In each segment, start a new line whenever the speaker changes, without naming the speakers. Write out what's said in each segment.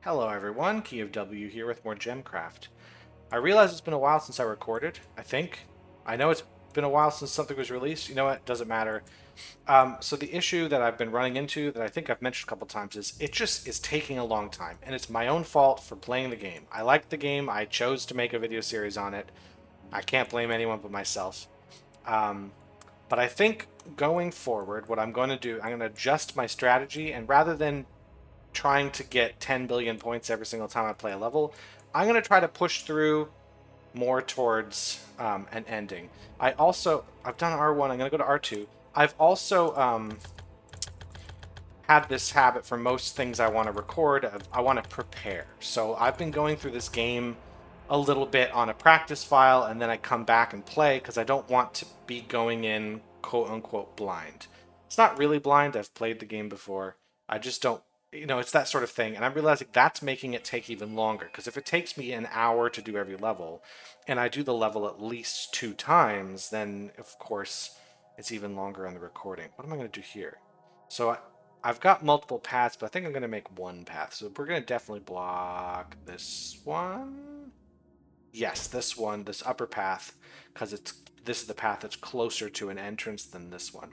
Hello everyone, Key of W here with more Gemcraft. I realize it's been a while since I recorded, I think. I know it's been a while since something was released. You know what? Doesn't matter. So the issue that I've been running into that I think I've mentioned a couple times is it just is taking a long time. And it's my own fault for playing the game. I liked the game. I chose to make a video series on it. I can't blame anyone but myself. Um, but I think going forward, what I'm going to do, I'm going to adjust my strategy. And rather than trying to get 10 billion points every single time I play a level, I'm going to try to push through more towards an ending. I've done R1, I'm going to go to R2. I've also had this habit for most things I want to record, I want to prepare. So I've been going through this game a little bit on a practice file, and then I come back and play because I don't want to be going in quote unquote blind. It's not really blind, I've played the game before. I just don't, it's that sort of thing. And I'm realizing that's making it take even longer because if it takes me an hour to do every level and I do the level at least 2 times, then of course it's even longer on the recording. What am I going to do here? So I've got multiple paths, but I think I'm going to make one path. So we're going to definitely block this one. Yes, this one, this upper path, because this is the path that's closer to an entrance than this one.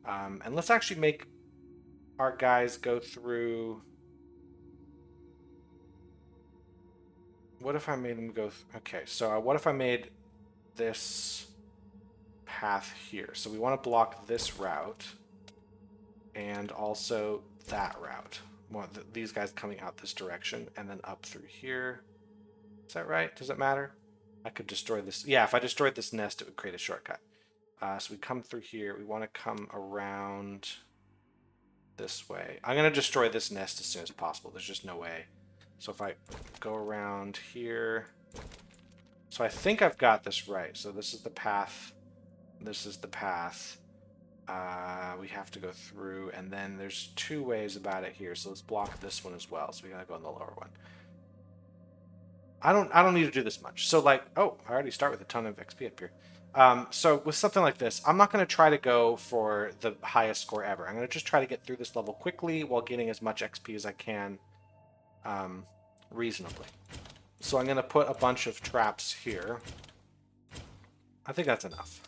And let's actually make our guys go through. What if I made them go? Okay, so what if I made this path here? So we want to block this route and also that route. Well, these guys coming out this direction and then up through here. Is that right? Does it matter? I could destroy this. Yeah, if I destroyed this nest, it would create a shortcut. So we come through here. We want to come around this way. I'm going to destroy this nest as soon as possible. There's just no way. So if I go around here. So I think I've got this right. So this is the path. This is the path. We have to go through, and then there's 2 ways about it here. So let's block this one as well. So we gotta go on the lower one. I don't need to do this much. So like, oh, I already start with a ton of XP up here. So with something like this, I'm not going to try to go for the highest score ever. I'm going to just try to get through this level quickly while getting as much XP as I can reasonably. So I'm going to put a bunch of traps here. I think that's enough.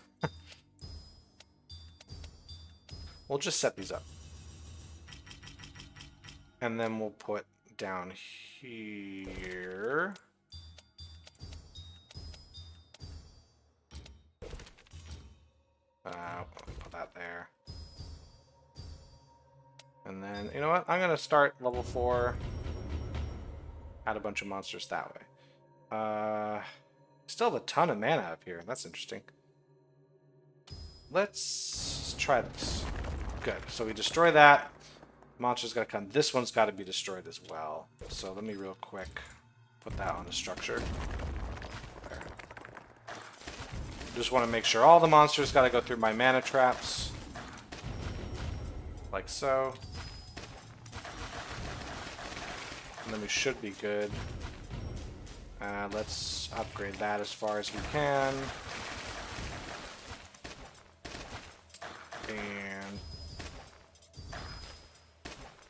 We'll just set these up. And then we'll put down here. Put that there. And then, you know what? I'm going to start level 4. Add a bunch of monsters that way. Still have a ton of mana up here. That's interesting. Let's try this. Good. So we destroy that. Monster's got to come. This one's got to be destroyed as well. So let me real quick put that on the structure. There. Just want to make sure all the monsters got to go through my mana traps. Like so. And then we should be good. Let's upgrade that as far as we can. And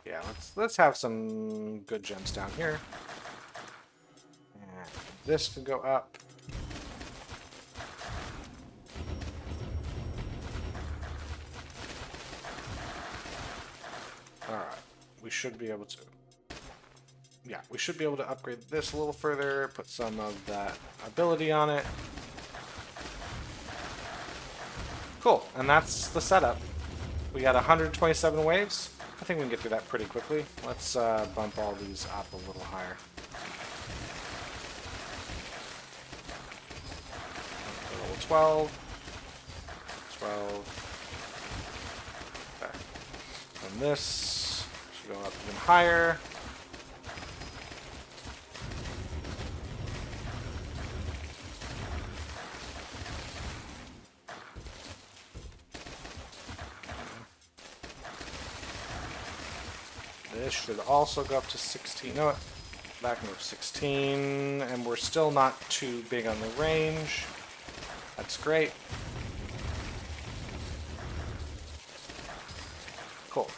yeah, let's have some good gems down here. And this can go up. Alright, we should be able to. Yeah, we should be able to upgrade this a little further, put some of that ability on it. Cool, and that's the setup. We got 127 waves. I think we can get through that pretty quickly. Let's bump all these up a little higher. Level 12. 12. Okay. And this should go up even higher. This should also go up to 16. You know what? That can go up to 16. And we're still not too big on the range. That's great. Cool.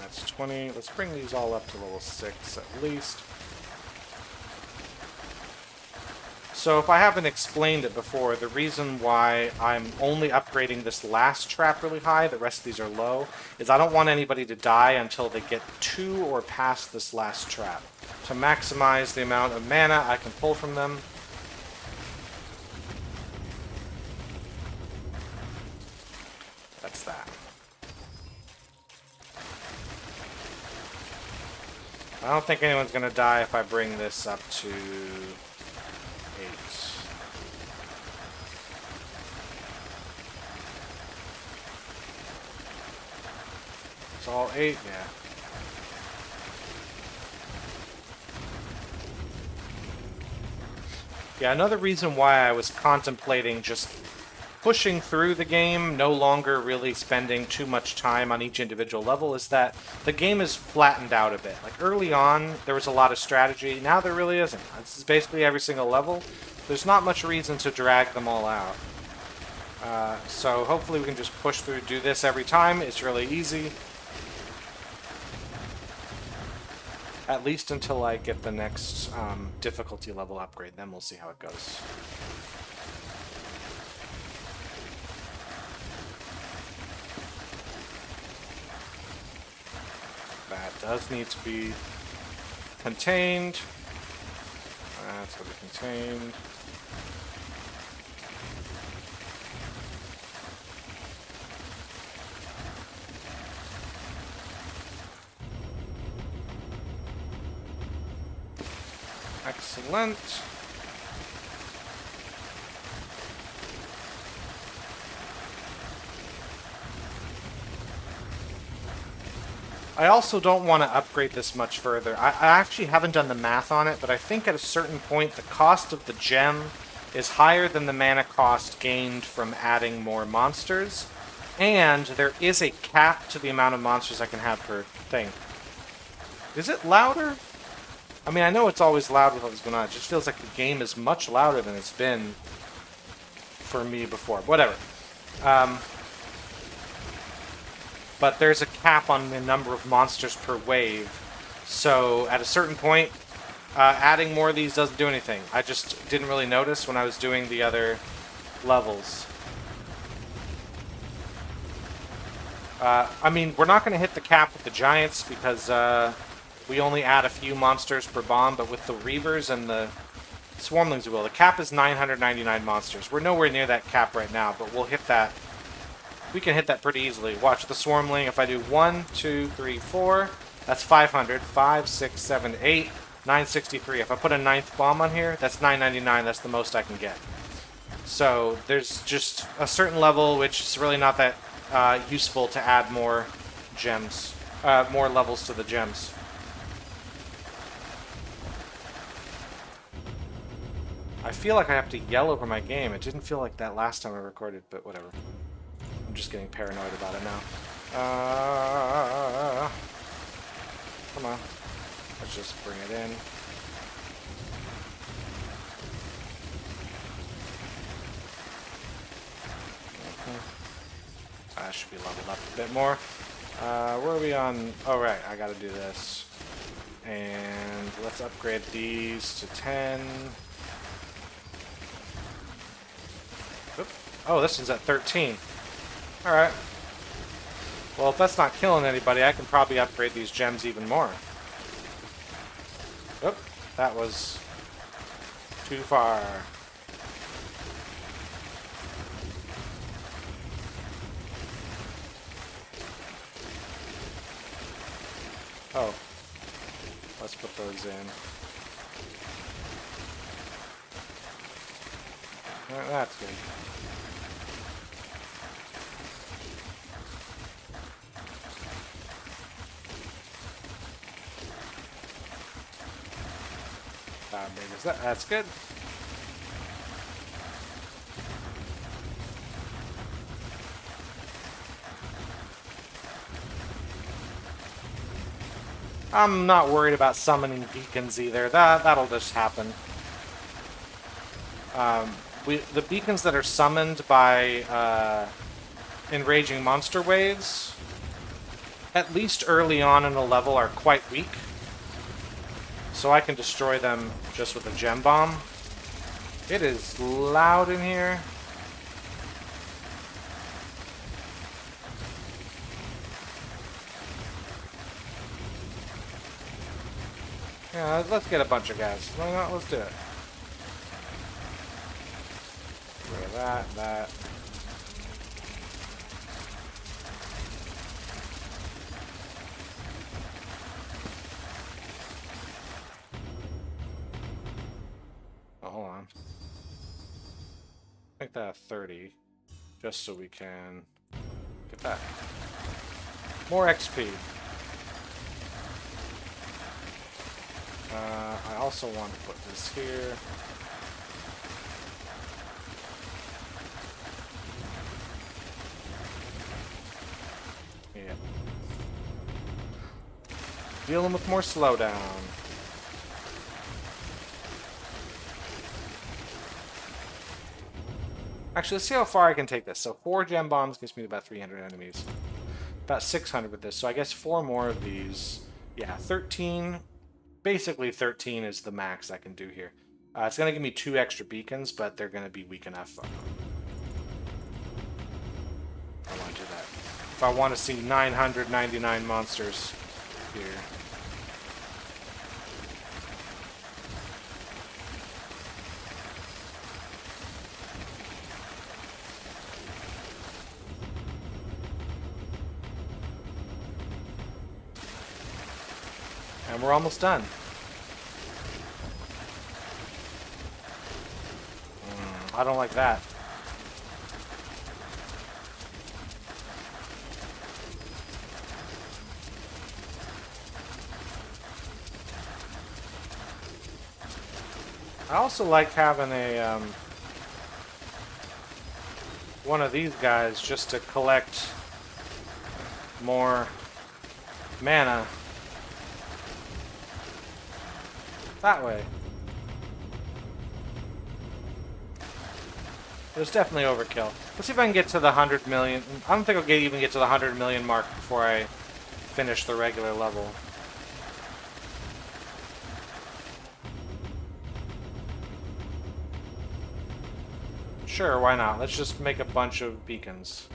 That's 20. Let's bring these all up to level 6 at least. So if I haven't explained it before, the reason why I'm only upgrading this last trap really high, the rest of these are low, is I don't want anybody to die until they get to or past this last trap. To maximize the amount of mana I can pull from them. That's that. I don't think anyone's going to die if I bring this up to 8. It's all 8? Yeah. Yeah, another reason why I was contemplating just pushing through the game, no longer really spending too much time on each individual level, is that the game is flattened out a bit. Like early on, there was a lot of strategy. Now there really isn't. This is basically every single level. There's not much reason to drag them all out. So hopefully we can just push through, do this every time. It's really easy. At least until I get the next difficulty level upgrade. Then we'll see how it goes. That does need to be contained. That's going to be contained. Excellent. I also don't want to upgrade this much further. I actually haven't done the math on it, but I think at a certain point the cost of the gem is higher than the mana cost gained from adding more monsters, and there is a cap to the amount of monsters I can have per thing. Is it louder? I mean, I know it's always loud with what's going on. It just feels like the game is much louder than it's been for me before. Whatever. But there's a cap on the number of monsters per wave. So at a certain point, adding more of these doesn't do anything. I just didn't really notice when I was doing the other levels. I mean, we're not going to hit the cap with the giants because we only add a few monsters per bomb, but with the Reavers and the Swarmlings we will. The cap is 999 monsters. We're nowhere near that cap right now, but we'll hit that. We can hit that pretty easily. Watch the Swarmling. If I do 1, 2, 3, 4, that's 500. 5, 6, 7, 8, 963. If I put a 9th bomb on here, that's 999. That's the most I can get. So there's just a certain level which is really not that useful to add more gems, more levels to the gems. I feel like I have to yell over my game. It didn't feel like that last time I recorded, but whatever. I'm just getting paranoid about it now. Come on. Let's just bring it in. I should be leveled up a bit more. Where are we on? Oh, right. I gotta do this. And let's upgrade these to 10. Oop. Oh, this one's at 13. Alright. Well, if that's not killing anybody, I can probably upgrade these gems even more. Oop. That was too far. Oh. Let's put those in. That's good. That's good. I'm not worried about summoning beacons either. That'll just happen. The beacons that are summoned by enraging monster waves, at least early on in a level, are quite weak. So I can destroy them just with a gem bomb. It is loud in here. Yeah, let's get a bunch of guys. Why not? Let's do it. That. Oh, hold on. Make that a 30, just so we can get that. More XP. I also want to put this here. Yeah. Dealing with more slowdown. Actually, let's see how far I can take this. So 4 gem bombs gives me about 300 enemies. About 600 with this. So I guess 4 more of these. Yeah, 13. Basically 13 is the max I can do here. It's going to give me 2 extra beacons, but they're going to be weak enough. I want to do that. If I want to see 999 monsters here. And we're almost done. I don't like that. I also like having a one of these guys just to collect more mana. That way. It was definitely overkill. Let's see if I can get to the 100 million. I don't think I'll even get to the 100 million mark before I finish the regular level. Sure, why not? Let's just make a bunch of beacons.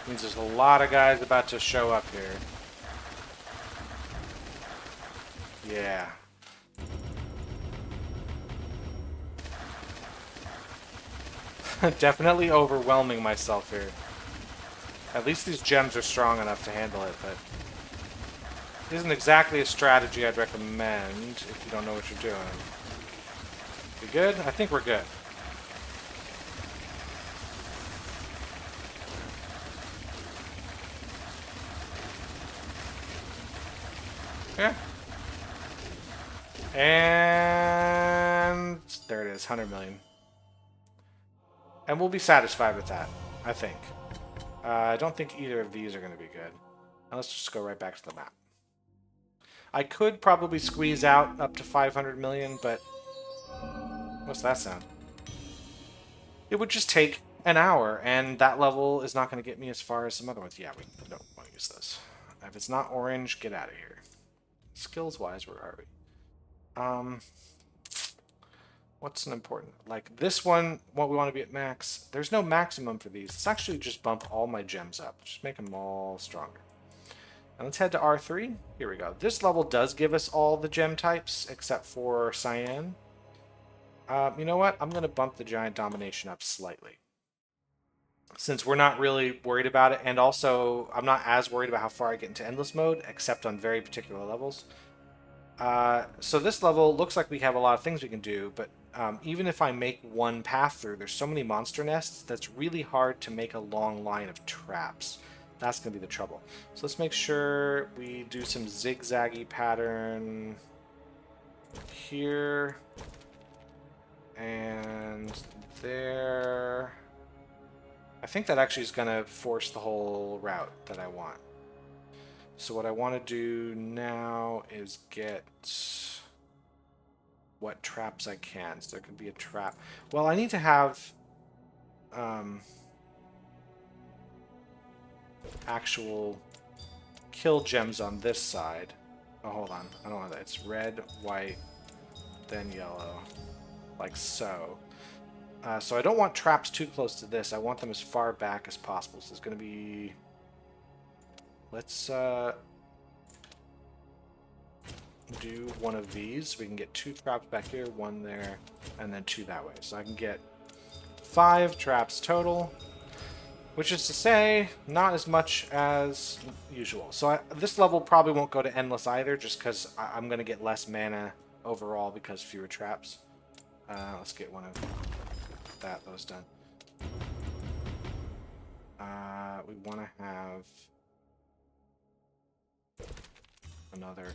Means there's a lot of guys about to show up here. Yeah. Definitely overwhelming myself here. At least these gems are strong enough to handle it, but it isn't exactly a strategy I'd recommend if you don't know what you're doing. We good? I think we're good. Yeah. And there it is, 100 million. And we'll be satisfied with that, I think. I don't think either of these are going to be good. Now let's just go right back to the map. I could probably squeeze out up to 500 million, but what's that sound? It would just take an hour, and that level is not going to get me as far as some other ones. Yeah, we don't want to use this. If it's not orange, get out of here. Skills-wise, where are we? What's an important... Like, this one, what we want to be at max. There's no maximum for these. Let's actually just bump all my gems up. Just make them all stronger. And let's head to R3. Here we go. This level does give us all the gem types, except for Cyan. You know what? I'm going to bump the Giant Domination up slightly, since we're not really worried about it. And also, I'm not as worried about how far I get into Endless Mode, except on very particular levels. So this level looks like we have a lot of things we can do, but even if I make one path through, there's so many monster nests that's really hard to make a long line of traps. That's going to be the trouble. So let's make sure we do some zigzaggy pattern here and there. I think that actually is going to force the whole route that I want. So what I want to do now is get what traps I can. So there could be a trap. Well, I need to have actual kill gems on this side. Oh, hold on. I don't want that. It's red, white, then yellow. Like so. So I don't want traps too close to this. I want them as far back as possible. So it's going to be... Let's do one of these. We can get 2 traps back here, 1 there, and then 2 that way. So I can get 5 traps total, which is to say, not as much as usual. So this level probably won't go to endless either, just because I'm going to get less mana overall because fewer traps. Let's get one of those done. We want to have another.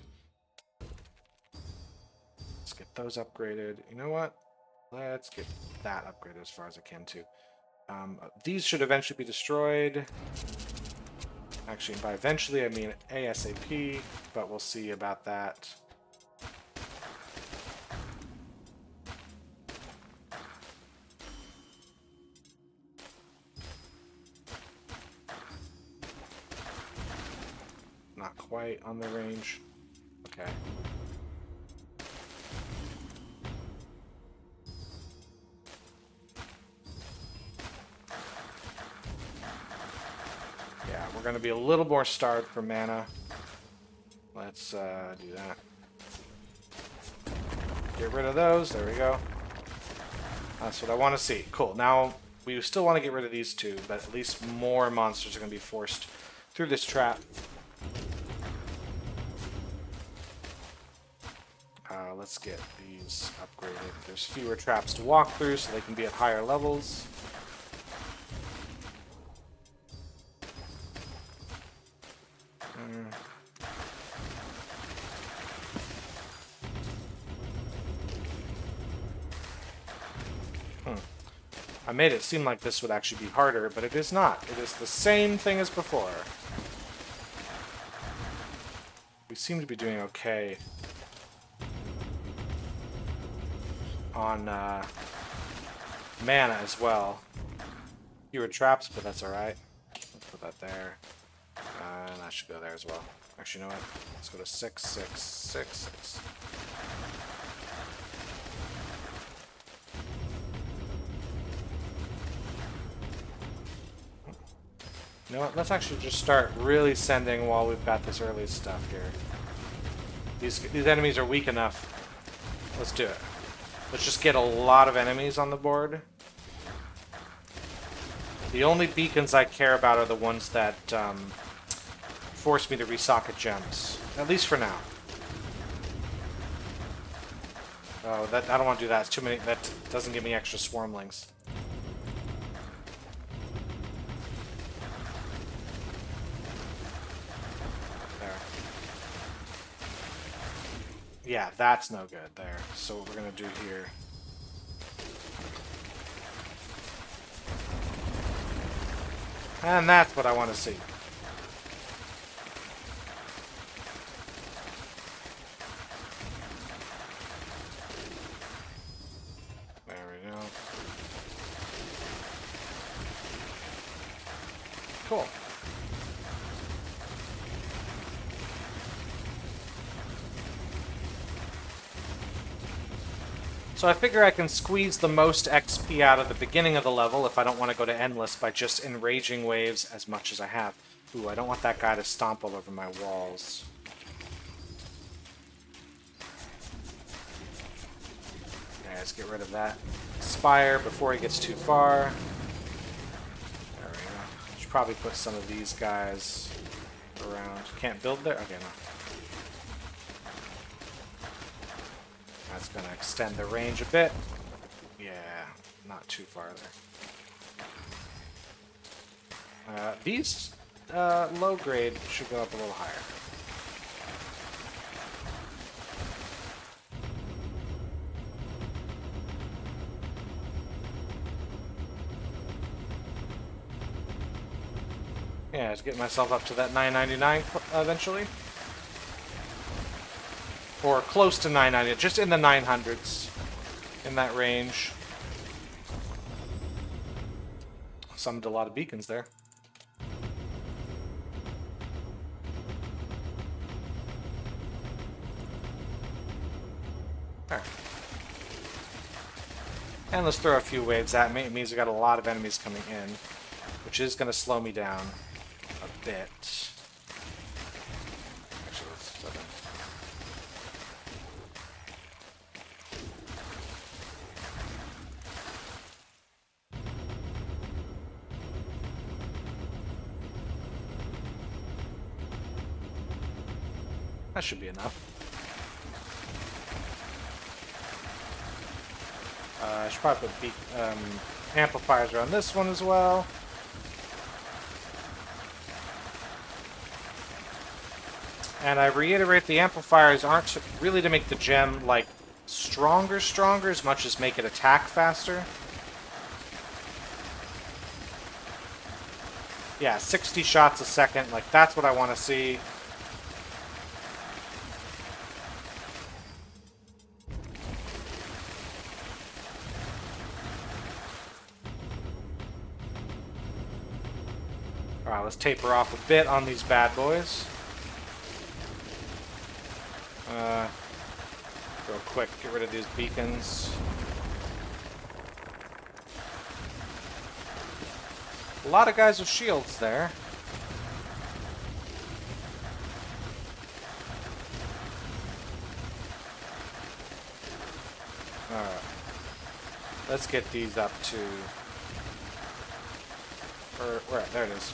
Let's get those upgraded. You know what? Let's get that upgraded as far as I can too. These should eventually be destroyed. Actually, by eventually I mean ASAP, but we'll see about that. Not quite on the range. Okay. Yeah, we're going to be a little more starved for mana. Let's do that. Get rid of those. There we go. That's what I want to see. Cool. Now, we still want to get rid of these 2, but at least more monsters are going to be forced through this trap. Let's get these upgraded. There's fewer traps to walk through, so they can be at higher levels. I made it seem like this would actually be harder, but it is not. It is the same thing as before. We seem to be doing okay on mana as well. Fewer traps, but that's alright. Let's put that there. And that should go there as well. Actually, you know what? Let's go to 6, 6, 6, 6. You know what? Let's actually just start really sending while we've got this early stuff here. These enemies are weak enough. Let's do it. Let's just get a lot of enemies on the board. The only beacons I care about are the ones that force me to resocket gems. At least for now. Oh, I don't want to do that. It's too many. That doesn't give me extra swarmlings. There. Yeah, that's no good there. So what we're going to do here... And that's what I want to see. There we go. Cool. So I figure I can squeeze the most XP out of the beginning of the level if I don't want to go to endless by just enraging waves as much as I have. Ooh, I don't want that guy to stomp all over my walls. Okay, let's get rid of that spire before he gets too far. There we go. Should probably put some of these guys around. Can't build there? Okay, no. That's going to extend the range a bit. Yeah, not too far there. These low grade should go up a little higher. Yeah, just get myself up to that 999 eventually. Or close to 990, just in the 900s. In that range. Summoned a lot of beacons there. There. And let's throw a few waves at me. It means we got a lot of enemies coming in, which is going to slow me down a bit. Actually, let's set it. That should be enough. I should probably put amplifiers around this one as well. And I reiterate, the amplifiers aren't really to make the gem, like, stronger as much as make it attack faster. Yeah, 60 shots a second, like, that's what I want to see. Alright, let's taper off a bit on these bad boys. Real quick, get rid of these beacons. A lot of guys with shields there. Alright. Let's get these up to... where? There it is.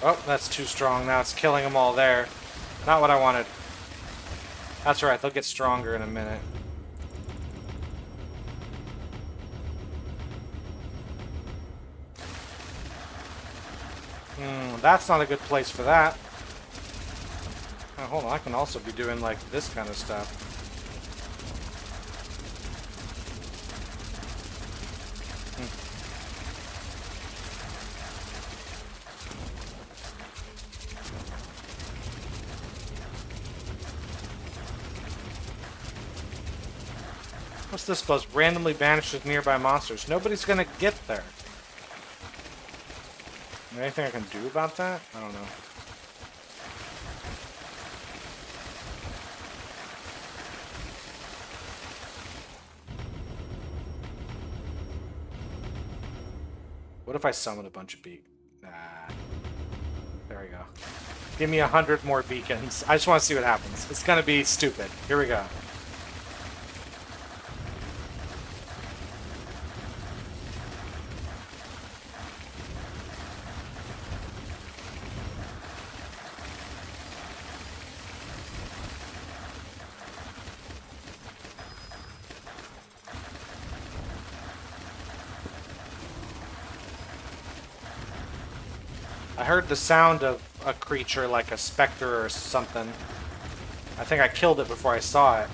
Oh, that's too strong. Now it's killing them all there. Not what I wanted. That's right, they'll get stronger in a minute. That's not a good place for that. Oh, hold on, I can also be doing, like, this kind of stuff. What's this buzz? Randomly banishes nearby monsters. Nobody's gonna get there. Is there anything I can do about that? I don't know. What if I summon a bunch of Nah. There we go. Give me 100 more beacons. I just want to see what happens. It's gonna be stupid. Here we go. I heard the sound of a creature like a specter or something. I think I killed it before I saw it.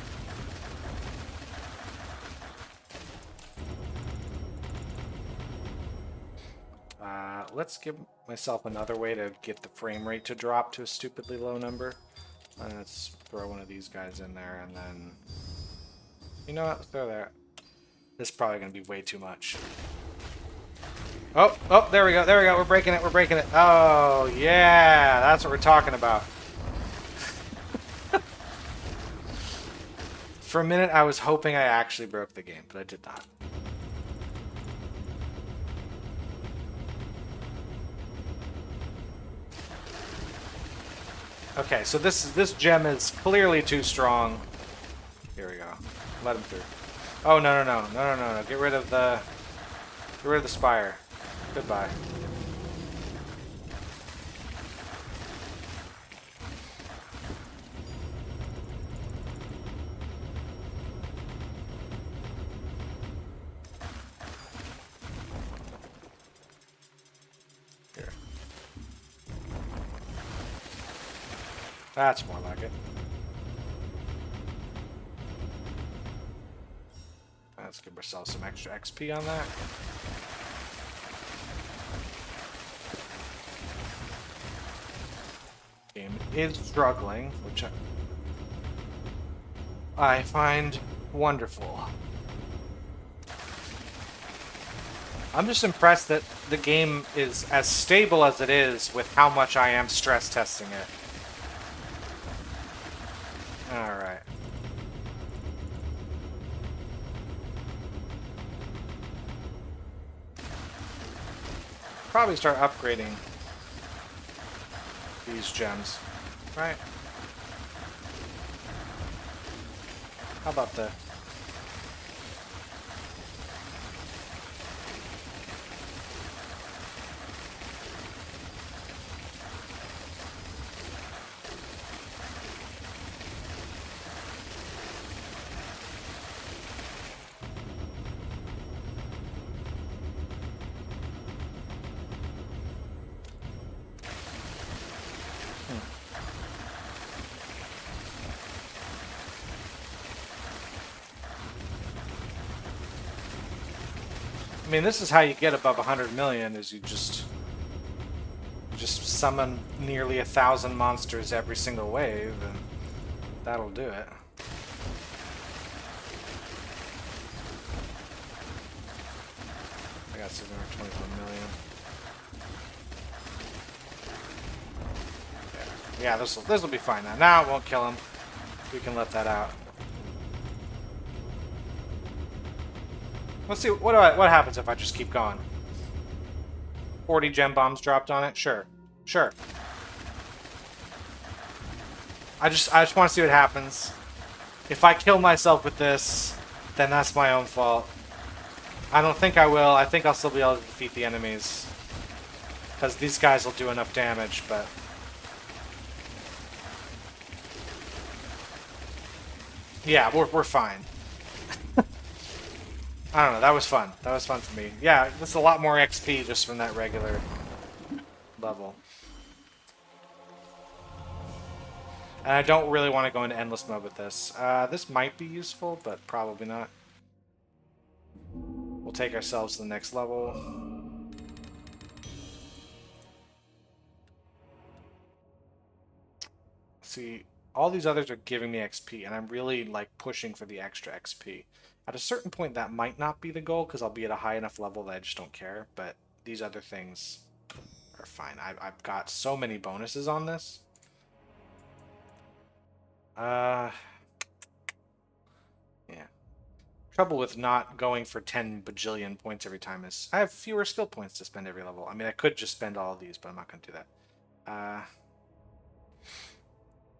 Let's give myself another way to get the frame rate to drop to a stupidly low number. Let's throw one of these guys in there and then... You know what? Let's throw that. This is probably going to be way too much. Oh, there we go, we're breaking it. Oh, yeah, that's what we're talking about. For a minute, I was hoping I actually broke the game, but I did not. Okay, so this gem is clearly too strong. Here we go. Let him through. Oh, no. Get rid of the spire. Goodbye. Here. That's more like it. Let's give ourselves some extra XP on that. is struggling, which I find wonderful. I'm just impressed that the game is as stable as it is with how much I am stress testing it. Alright. Probably start upgrading these gems, right? How about the... I mean, this is how you get above 100 million, is you just summon nearly 1,000 monsters every single wave, and that'll do it. I got 724 million. There. Yeah, this will be fine now. Now it won't kill him. We can let that out. Let's see, what happens if I just keep going? 40 gem bombs dropped on it? Sure. Sure. I just want to see what happens. If I kill myself with this, then that's my own fault. I don't think I will. I think I'll still be able to defeat the enemies. Because these guys will do enough damage, but... yeah, we're fine. I don't know, that was fun. That was fun for me. Yeah, that's a lot more XP just from that regular level. And I don't really want to go into endless mode with this. This might be useful, but probably not. We'll take ourselves to the next level. See, all these others are giving me XP, and I'm really, like, pushing for the extra XP. At a certain point, that might not be the goal, because I'll be at a high enough level that I just don't care, but these other things are fine. I've got so many bonuses on this. Yeah. Trouble with not going for 10 bajillion points every time is I have fewer skill points to spend every level. I mean, I could just spend all of these, but I'm not going to do that.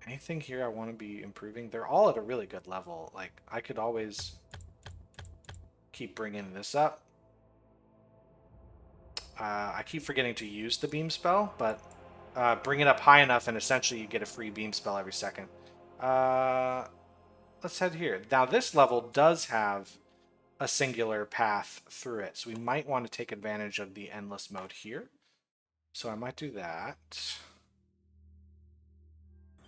Anything here I want to be improving? They're all at a really good level. Like, I could always... keep bringing this up. I keep forgetting to use the beam spell, but bring it up high enough and essentially you get a free beam spell every second. Let's head here. Now this level does have a singular path through it, so we might want to take advantage of the endless mode here. So I might do that.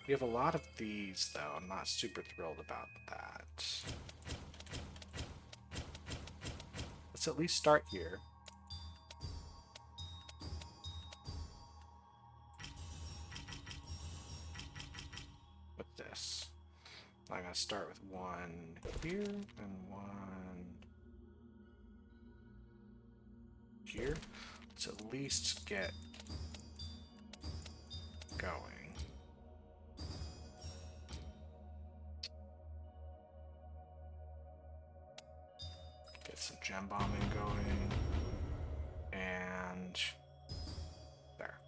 We have a lot of these, though. I'm not super thrilled about that. Let's at least start here. With this. I'm going to start with one here and one here. Let's at least get going. Get some gem bombing going. And there.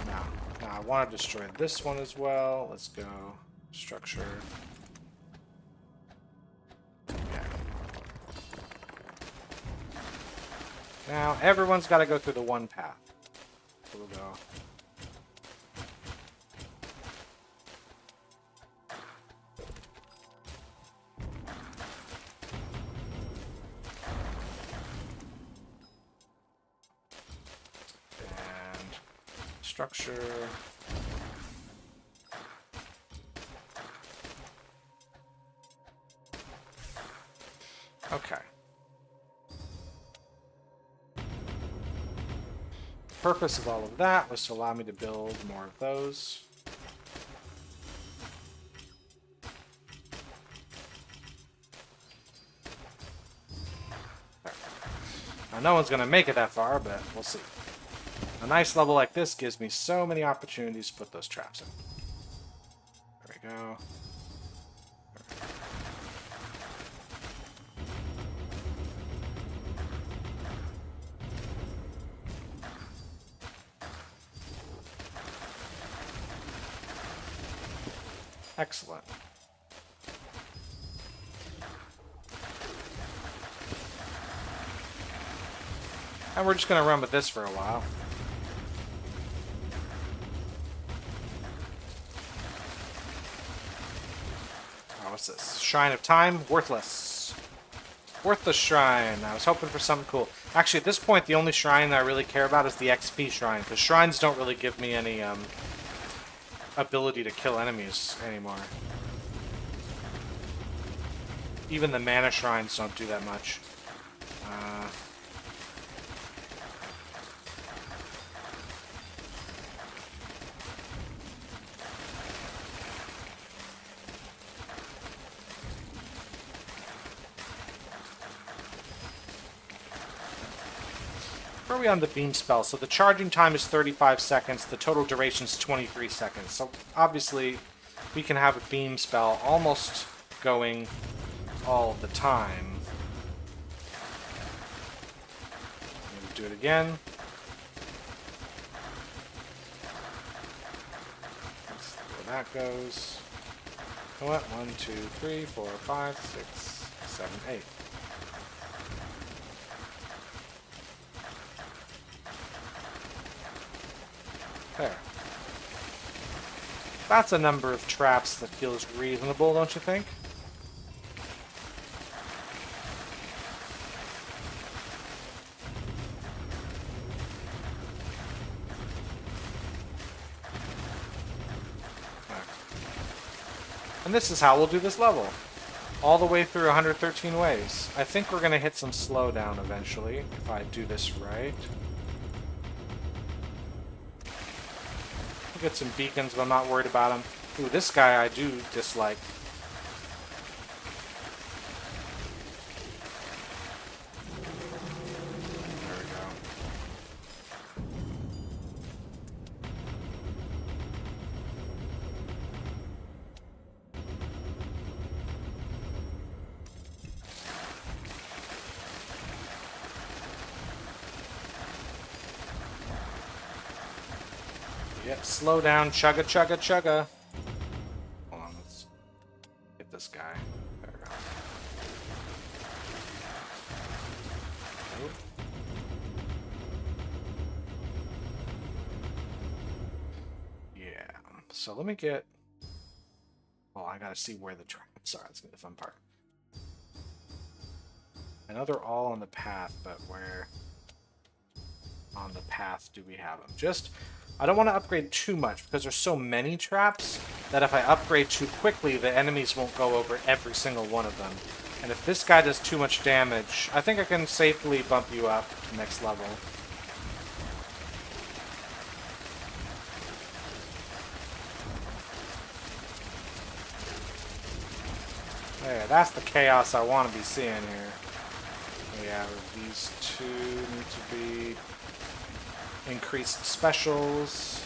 Now I want to destroy this one as well. Let's go. Structure. Yeah. Now everyone's got to go through the one path. So we'll go. And structure. Okay. purpose of all of that was to allow me to build more of those. There. Now, no one's going to make it that far, but we'll see. A nice level like this gives me so many opportunities to put those traps in. There we go. Excellent. And we're just going to run with this for a while. Oh, what's this? Shrine of Time? Worthless. Worthless shrine. I was hoping for something cool. Actually, at this point, the only shrine I really care about is the XP shrine, because shrines don't really give me any ability to kill enemies anymore. Even the mana shrines don't do that much. Where are we on the beam spell? So the charging time is 35 seconds, the total duration is 23 seconds. So obviously we can have a beam spell almost going all the time. Maybe do it again. Let's see where that goes. You know what? 1, 2, 3, 4, 5, 6, 7, 8. There. That's a number of traps that feels reasonable, don't you think? And this is how we'll do this level. All the way through 113 ways. I think we're going to hit some slowdown eventually, if I do this right. We'll get some beacons, but I'm not worried about them. Ooh, this guy I do dislike. There we go. Yep, slow down, chugga, chugga, chugga. Hold on, let's get this guy. There we go. Nope. Yeah, so let me get... Well, I gotta see where the traps are. That's gonna be the fun part. I know they're all on the path, but where on the path do we have them? Just... I don't want to upgrade too much because there's so many traps that if I upgrade too quickly, the enemies won't go over every single one of them. And if this guy does too much damage, I think I can safely bump you up to next level. There, that's the chaos I want to be seeing here. Yeah, these two need to be... increased specials.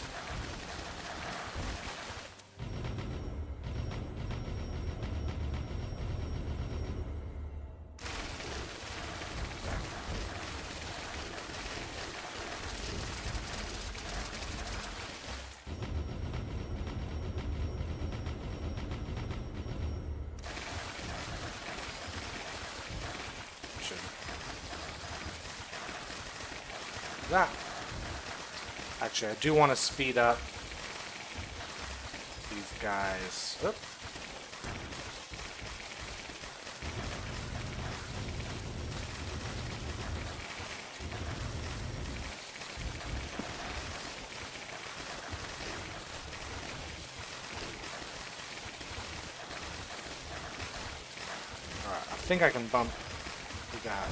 That. Actually, I do want to speed up these guys. Oop. Alright, I think I can bump. We got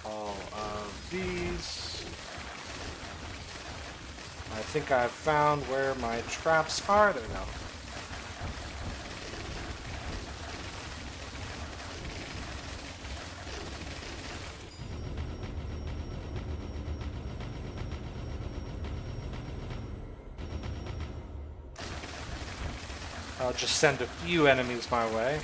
all of these. think I've found where my traps are. There we go. I'll just send a few enemies my way.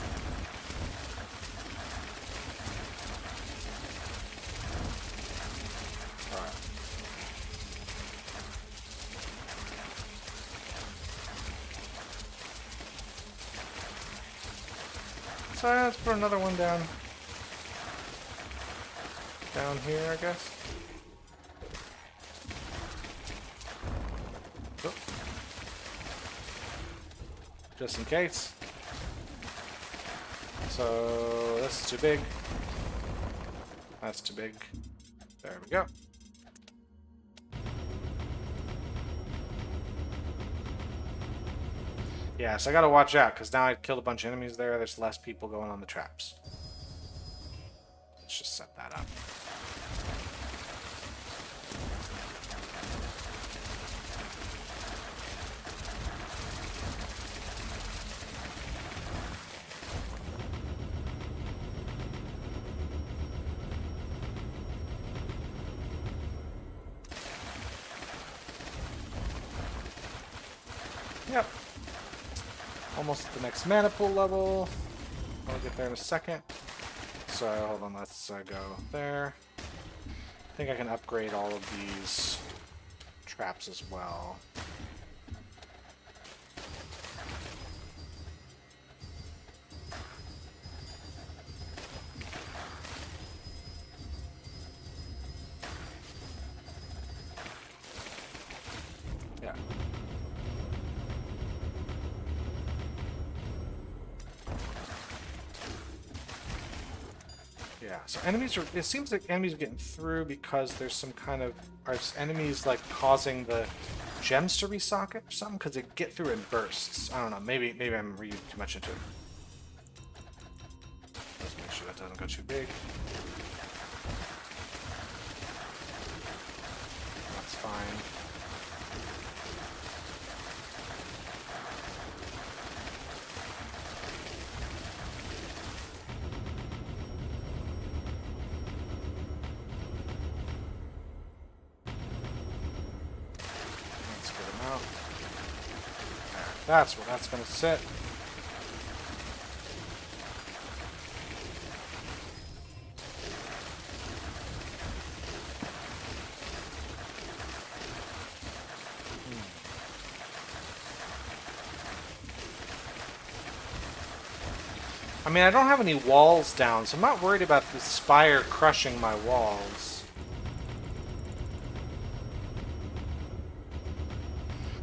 Alright. So let's put another one down. Down here, I guess. Oh. Just in case. So this is too big. That's too big. There we go. Yeah, so I gotta watch out, because now I killed a bunch of enemies there. There's less people going on the traps. Let's just set that up. Yep. Almost at the next mana pool level. I'll get there in a second. So hold on, let's go there. I think I can upgrade all of these traps as well. Yeah. Yeah, so enemies are, it seems like enemies are getting through because there's some kind of, are enemies like causing the gems to resocket or something? Because they get through in bursts. I don't know, maybe I'm reading too much into it. Let's make sure that doesn't go too big. That's fine. That's where that's going to sit. I mean, I don't have any walls down, so I'm not worried about the spire crushing my walls.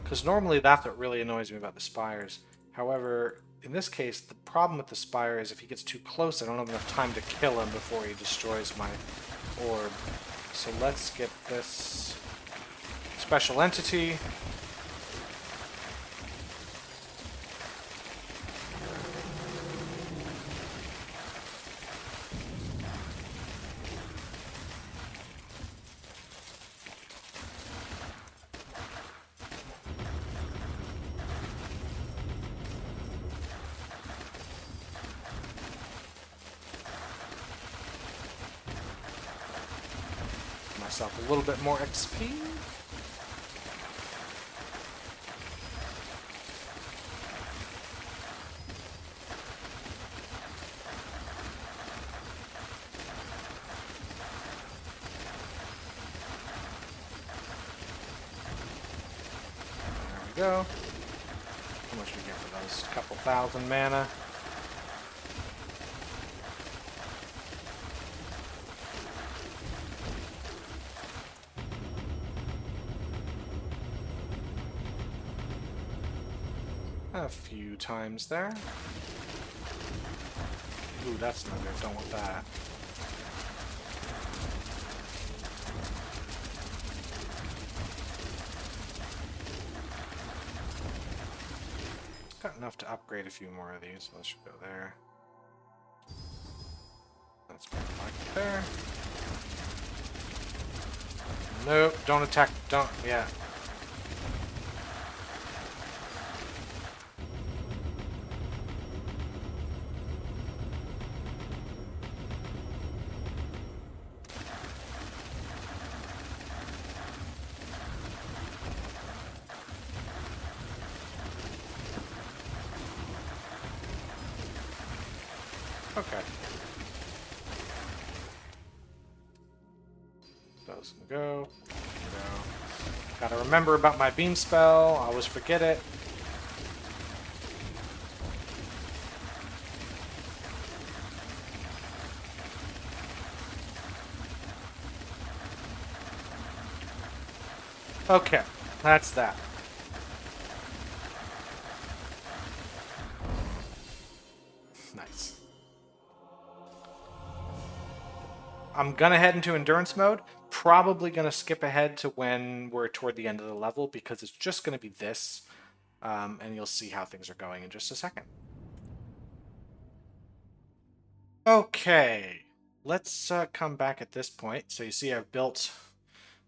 Because normally that's what really annoys me about the spires. However, in this case, the problem with the spire is if he gets too close, I don't have enough time to kill him before he destroys my orb. So let's get this special entity. Myself a little bit more XP. There we go. How much we get for those? A couple thousand mana. A few times there. Ooh, that's not good. Don't want that. Got enough to upgrade a few more of these, so let's go there. Let's put it like there. Nope, don't attack, don't, yeah. Okay. Those can go. Go. Gotta remember about my beam spell. I always forget it. Okay, that's that. Nice. I'm gonna head into endurance mode. Probably gonna skip ahead to when we're toward the end of the level because it's just gonna be this. And you'll see how things are going in just a second. Okay, let's come back at this point. So you see I've built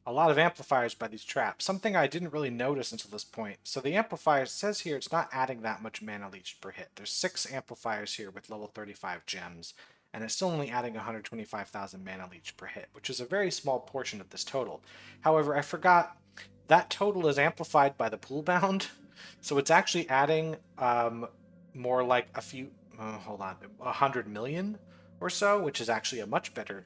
a lot of amplifiers by these traps. Something I didn't really notice until this point. So the amplifier says here it's not adding that much mana leech per hit. There's 6 amplifiers here with level 35 gems, and it's still only adding 125,000 mana leech per hit, which is a very small portion of this total. However, I forgot that total is amplified by the pool bound, so it's actually adding more like a few, hold on, 100 million or so, which is actually a much better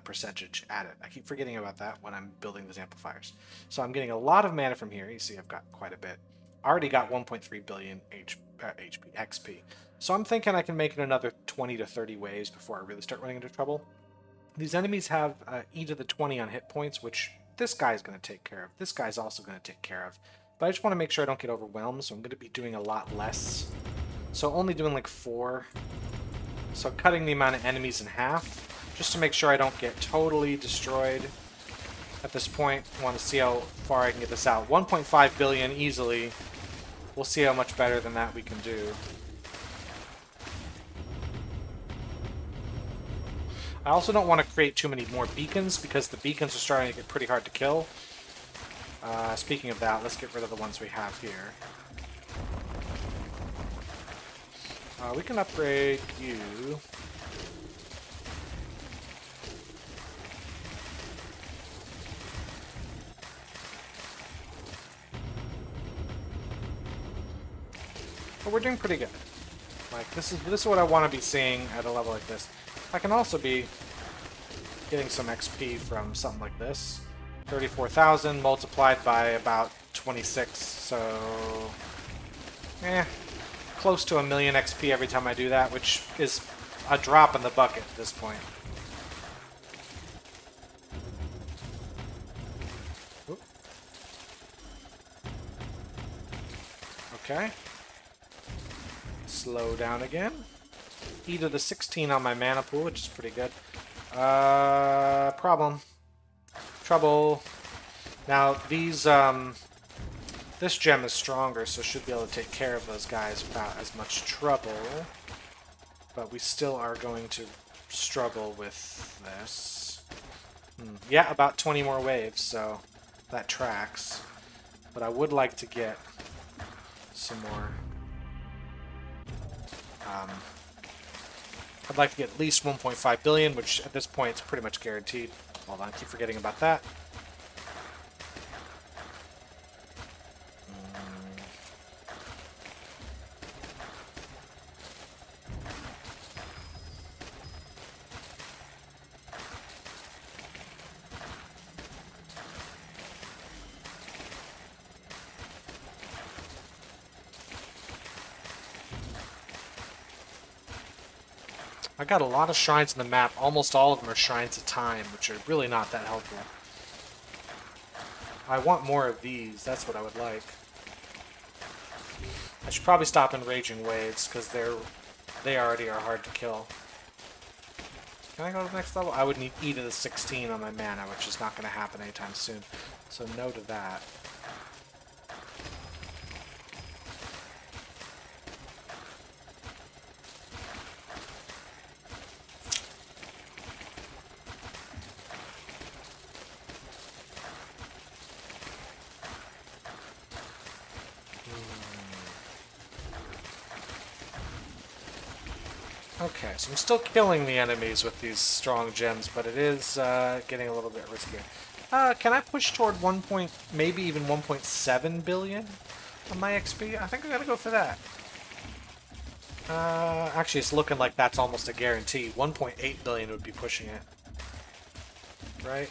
percentage added. I keep forgetting about that when I'm building these amplifiers. So I'm getting a lot of mana from here. You see I've got quite a bit. Already got 1.3 billion XP. So I'm thinking I can make it another 20 to 30 waves before I really start running into trouble. These enemies have E to the 20 on hit points, which this guy's going to take care of. This guy's also going to take care of. But I just want to make sure I don't get overwhelmed, so I'm going to be doing a lot less. So only doing like 4. So cutting the amount of enemies in half, just to make sure I don't get totally destroyed. At this point, I want to see how far I can get this out. 1.5 billion easily. We'll see how much better than that we can do. I also don't want to create too many more beacons, because the beacons are starting to get pretty hard to kill. Speaking of that, let's get rid of the ones we have here. We can upgrade you. But we're doing pretty good. Like this is what I want to be seeing at a level like this. I can also be getting some XP from something like this. 34,000 multiplied by about 26, so close to 1 million XP every time I do that, which is a drop in the bucket at this point. Oop. Okay. Slow down again. E to the 16 on my mana pool, which is pretty good. Problem. Trouble. Now, these, this gem is stronger, so should be able to take care of those guys without as much trouble. But we still are going to struggle with this. Yeah, about 20 more waves, so that tracks. But I would like to get some more. I'd like to get at least 1.5 billion, which at this point is pretty much guaranteed. Hold on, I keep forgetting about that. I got a lot of shrines in the map. Almost all of them are shrines of time, which are really not that helpful. I want more of these. That's what I would like. I should probably stop in Raging Waves, because they already are hard to kill. Can I go to the next level? I would need E to the 16 on my mana, which is not going to happen anytime soon. So no to that. Okay, so I'm still killing the enemies with these strong gems, but it is getting a little bit riskier. Can I push toward maybe even 1.7 billion on my XP? I think I gotta go for that. Actually, it's looking like that's almost a guarantee. 1.8 billion would be pushing it. Right?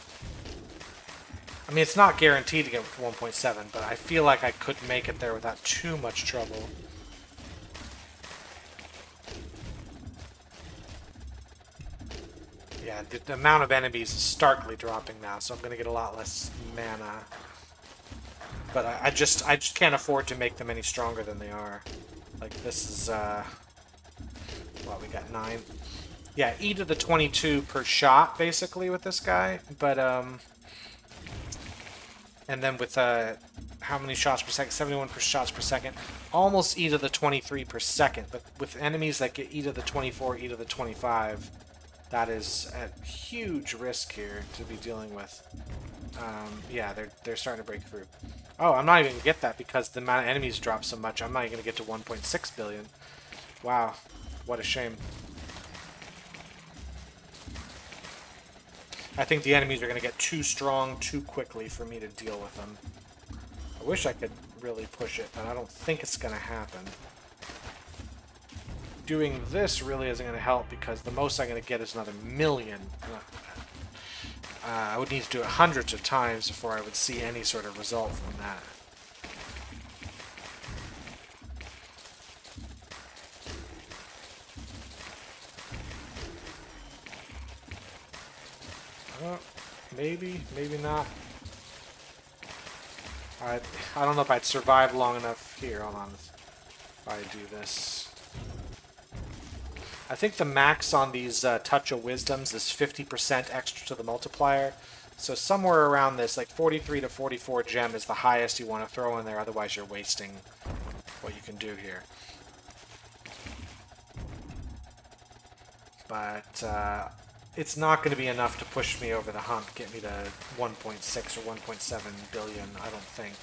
I mean, it's not guaranteed to get 1.7, but I feel like I could make it there without too much trouble. Yeah, the amount of enemies is starkly dropping now, so I'm going to get a lot less mana. But I just can't afford to make them any stronger than they are. Like, this is, well, we got 9. Yeah, E to the 22 per shot, basically, with this guy. But, and then with, how many shots per second? 71 per shots per second. Almost E to the 23 per second. But with enemies that get E to the 24, E to the 25, that is at huge risk here to be dealing with. Yeah, they're starting to break through. Oh, I'm not even going to get that because the amount of enemies dropped so much. I'm not even going to get to 1.6 billion. Wow, what a shame. I think the enemies are going to get too strong too quickly for me to deal with them. I wish I could really push it, but I don't think it's going to happen. Doing this really isn't going to help because the most I'm going to get is another million. I would need to do it hundreds of times before I would see any sort of result from that. Maybe, maybe not. I don't know if I'd survive long enough here. Hold on. If I do this. I think the max on these Touch of Wisdoms is 50% extra to the multiplier. So somewhere around this, like 43 to 44 gem is the highest you want to throw in there, otherwise you're wasting what you can do here. But it's not going to be enough to push me over the hump, get me to 1.6 or 1.7 billion, I don't think.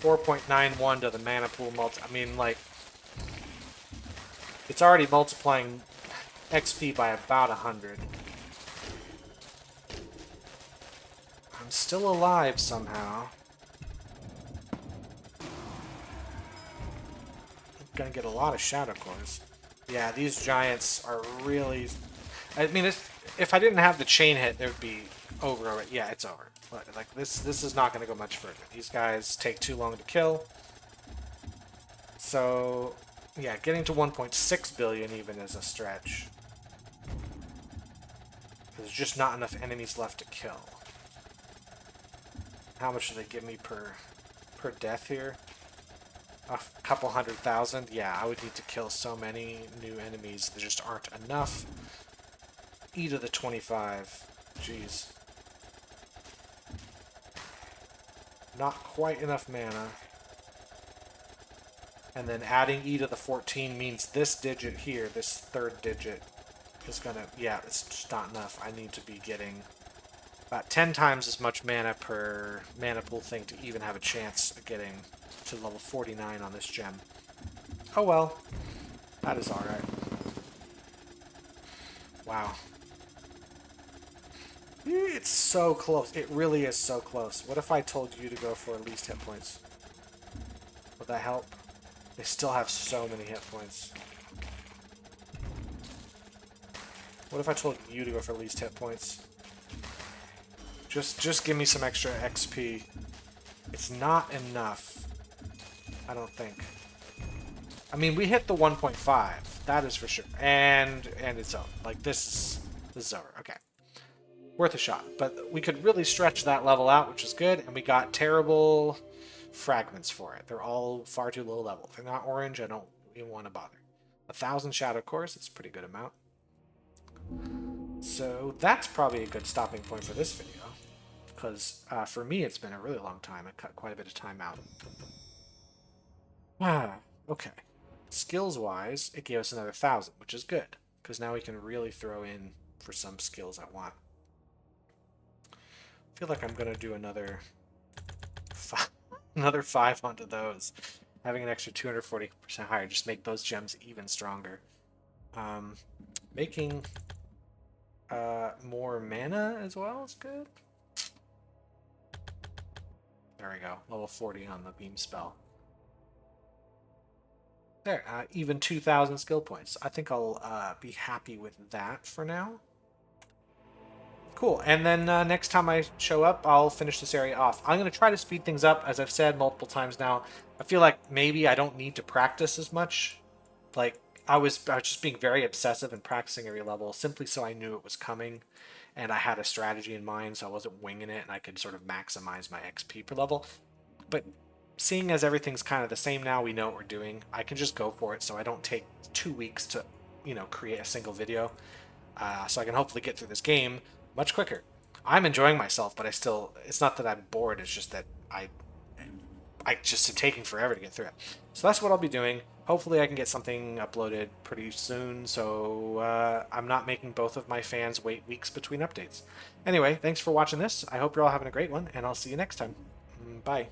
4.91 to the mana pool I mean, like, it's already multiplying XP by about 100. I'm still alive somehow. I'm gonna get a lot of shadow cores. Yeah, these giants are really... I mean, if I didn't have the chain hit, it would be over already. Yeah, it's over. Like, this is not going to go much further. These guys take too long to kill. So, yeah, getting to 1.6 billion even is a stretch. There's just not enough enemies left to kill. How much do they give me per death here? A couple 100,000? Yeah, I would need to kill so many new enemies. There just aren't enough. E to the 25. Jeez. Not quite enough mana. And then adding E to the 14 means this digit here, this third digit, is gonna... Yeah, it's just not enough. I need to be getting about 10 times as much mana per mana pool thing to even have a chance of getting to level 49 on this gem. Oh well. That is alright. Wow. It's so close. It really is so close. What if I told you to go for at least hit points? Would that help? They still have so many hit points. What if I told you to go for at least hit points? Just give me some extra XP. It's not enough. I don't think. I mean, we hit the 1.5. That is for sure. And it's over. Like, this is over. Okay. Worth a shot. But we could really stretch that level out, which is good. And we got terrible fragments for it. They're all far too low level. If they're not orange, I don't even want to bother. 1,000 shadow cores. That's a pretty good amount. So that's probably a good stopping point for this video. Because for me, it's been a really long time. I cut quite a bit of time out. Okay. Skills-wise, it gave us another 1,000, which is good. Because now we can really throw in for some skills I want. I feel like I'm going to do another 5 onto those. Having an extra 240% higher. Just make those gems even stronger. Making More mana as well is good. There we go. Level 40 on the beam spell. There, even 2,000 skill points. I think I'll be happy with that for now. Cool. And then next time I show up, I'll finish this area off. I'm going to try to speed things up, as I've said multiple times now. I feel like maybe I don't need to practice as much. Like, I was just being very obsessive and practicing every level simply so I knew it was coming. And I had a strategy in mind, so I wasn't winging it, and I could sort of maximize my XP per level. But seeing as everything's kind of the same now, we know what we're doing, I can just go for it so I don't take 2 weeks to, create a single video. So I can hopefully get through this game much quicker. I'm enjoying myself, but it's not that I'm bored, it's just that I just am taking forever to get through it. So that's what I'll be doing. Hopefully I can get something uploaded pretty soon, so I'm not making both of my fans wait weeks between updates. Anyway, thanks for watching this. I hope you're all having a great one, and I'll see you next time. Bye.